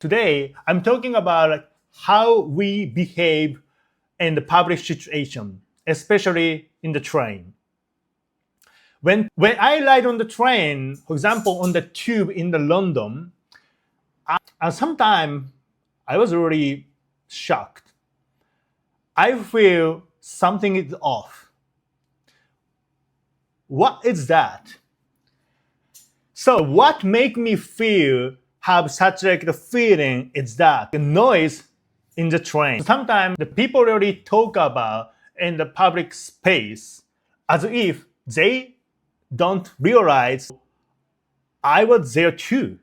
Today, I'm talking about how we behave in the public situation, especially in the train. When I ride on the train, for example, on the tube in the London, sometimes I was really shocked. I feel something is off. What is that? So what make me have such like the feeling is that the noise in the train. Sometimes the people really talk about in the public space as if they don't realize I was there too.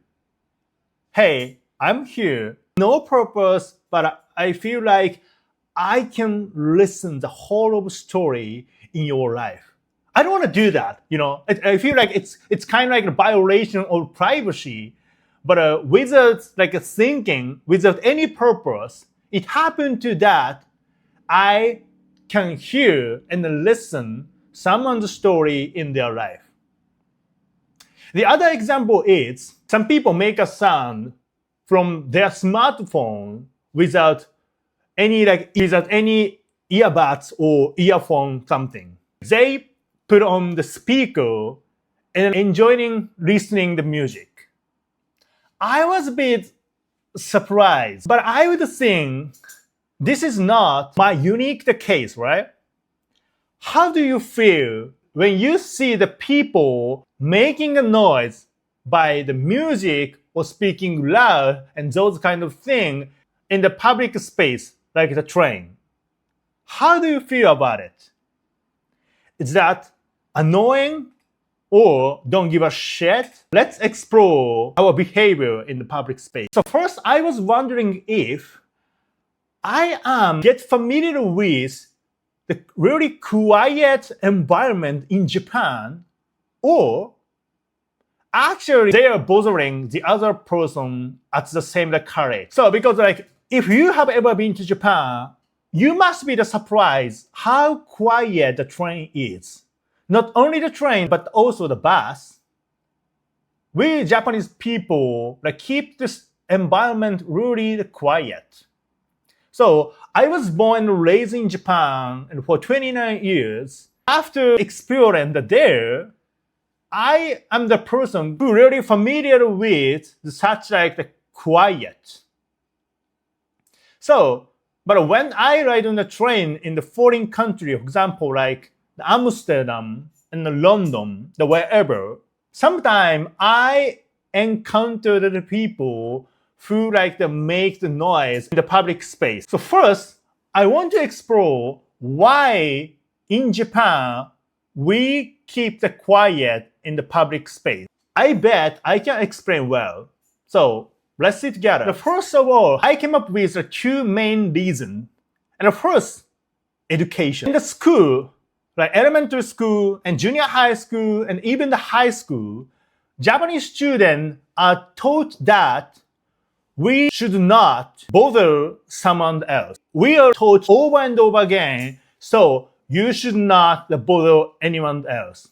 Hey, I'm here, no purpose, but I feel like I can listen the whole of story in your life. I don't want to do that. I feel like it's kind of like a violation of privacy, but without like a thinking, without any purpose, it happened to that I can hear and listen someone's story in their life. The other example is some people make a sound from their smartphone without any earbuds or earphone something. They put on the speaker and enjoying listening the music. I was a bit surprised, but I would think this is not my unique case, right? How do you feel when you see the people making a noise by the music or speaking loud and those kind of thing in the public space like the train? How do you feel about it? Is that annoying or don't give a shit? Let's explore our behavior in the public space. So first, I was wondering if I get familiar with the really quiet environment in Japan, or actually they are bothering the other person at the same courage. So because if you have ever been to Japan, you must be surprised how quiet the train is. Not only the train, but also the bus. We Japanese people keep this environment really quiet. So I was born and raised in Japan and for 29 years. After experiencing there, I am the person who really familiar with such the quiet. So, but when I ride on the train in the foreign country, for example, like Amsterdam and London, wherever, sometimes I encounter the people who make the noise in the public space. So first, I want to explore why in Japan we keep the quiet in the public space. I bet I can explain well. So let's see together. First of all, I came up with two main reasons. And the first, education. In the school, like elementary school and junior high school and even the high school, Japanese students are taught that we should not bother someone else. We are taught over and over again, so you should not bother anyone else.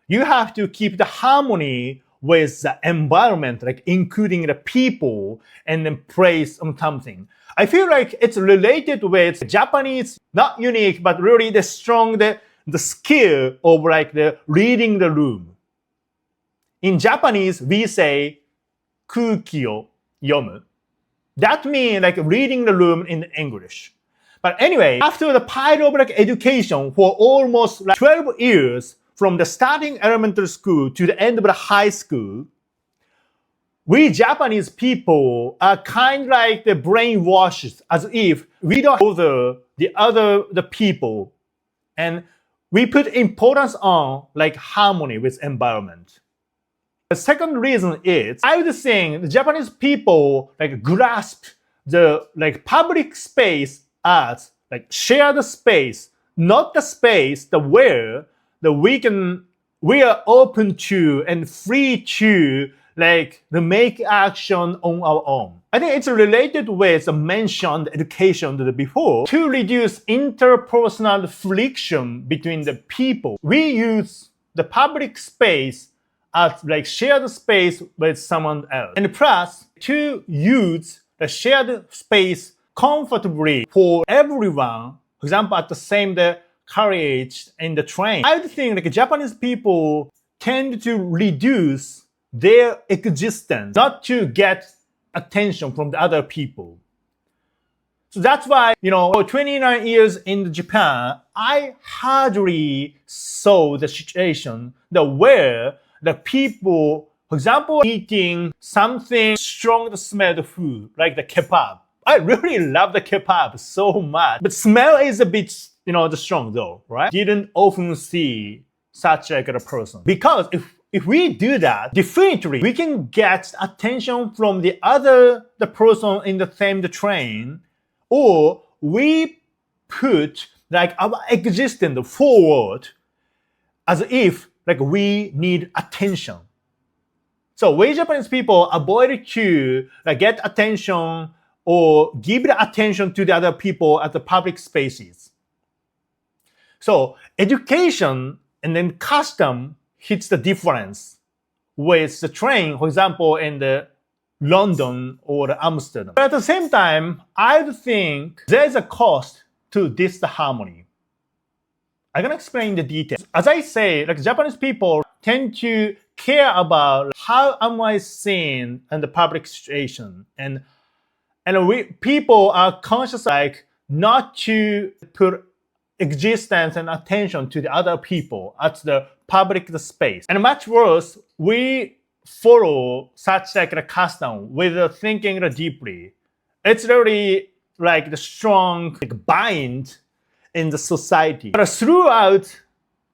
You have to keep the harmony with the environment, including the people, and then praise on something. I feel like it's related with Japanese, not unique, but really the strong, the skill of the reading the room. In Japanese, we say 空気を読む. That means reading the room in English. But anyway, after the pile of education for almost 12 years, from the starting elementary school to the end of the high school, we Japanese people are kind of the brainwashed as if we don't bother the people. And we put importance on harmony with environment. The second reason is, I would think the Japanese people grasp the public space as shared space, not the space where we are open to and free to make action on our own. I think it's related with the mentioned education before. To reduce interpersonal friction between the people, we use the public space as shared space with someone else. And plus, to use the shared space comfortably for everyone. For example, at the same carriage in the train. I would think like Japanese people tend to reduce their existence, not to get attention from the other people. So that's why, for 29 years in Japan, I hardly saw the situation where the people, for example, eating something strong smelled food, like the kebab. I really love the kebab so much. But smell is a bit, the strong though, right? Didn't often see such like a person. Because if we do that, definitely we can get attention from the person in the same train, or we put like our existence forward as if like we need attention. So we Japanese people avoid to like get attention or give the attention to the other people at the public spaces. So education and then custom hits the difference with the train, for example, in the London or Amsterdam. But at the same time, I would think there's a cost to this harmony. I'm gonna explain the details. As I say, like Japanese people tend to care about how am I seen in the public situation, and people are conscious like not to put existence and attention to the other people at the public space. And much worse, we follow such like a custom with thinking deeply. It's really like the strong bind in the society. But throughout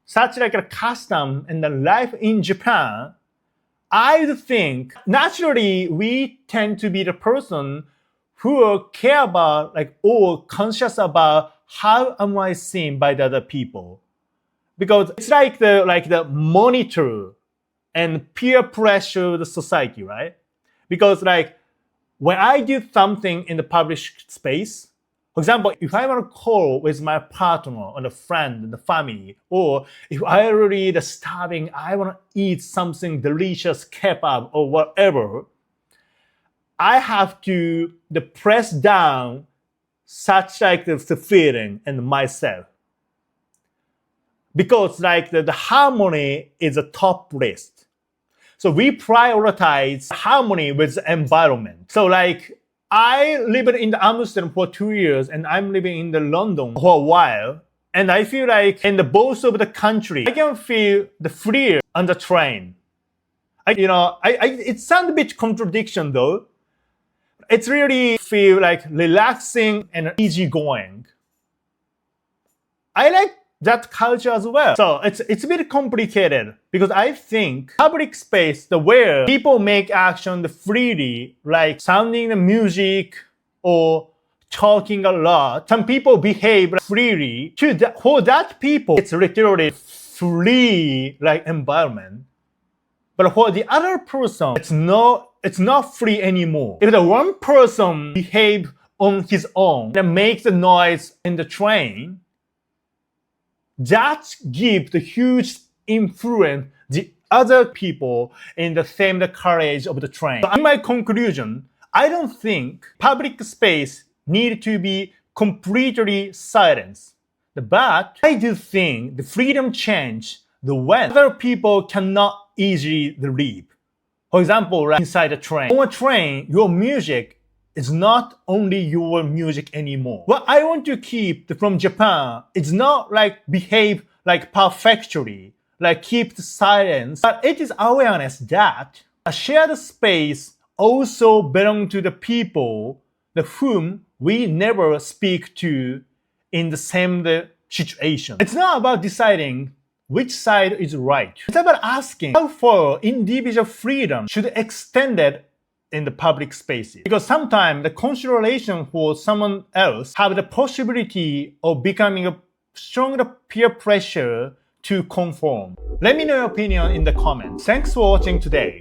such like a custom in the life in Japan, I think naturally we tend to be the person who care about like or conscious about how am I seen by the other people, because it's like the monitor and peer pressure the society, right? Because like when I do something in the public space, for example, if I want to call with my partner or a friend and the family, or if I really starving, I want to eat something delicious, kebab or whatever, I have to press down such like the feeling in myself. Because like the harmony is a top list. So we prioritize harmony with the environment. So like I lived in the Amsterdam for 2 years and I'm living in the London for a while. And I feel like in the both of the country, I can feel the freer on the train. It sounds a bit contradiction though. It's really feel like relaxing and easygoing. I like that culture as well. So it's a bit complicated because I think public space, where people make action freely, like sounding the music or talking a lot. Some people behave freely. For that people, it's literally free like environment. But for the other person, it's not free anymore. If the one person behaves on his own and makes the noise in the train, that gives the huge influence the other people in the same carriage of the train. So in my conclusion, I don't think public space need to be completely silenced. But I do think the freedom change when other people cannot easily leave. For example, like inside a train. On a train, your music is not only your music anymore. What I want to keep from Japan is not like behave like perfectly, like keep the silence, but it is awareness that a shared space also belongs to the people whom we never speak to in the same situation. It's not about deciding which side is right. It's about asking how far individual freedom should extend it in the public spaces. Because sometimes the consideration for someone else have the possibility of becoming a stronger peer pressure to conform. Let me know your opinion in the comments. Thanks for watching today.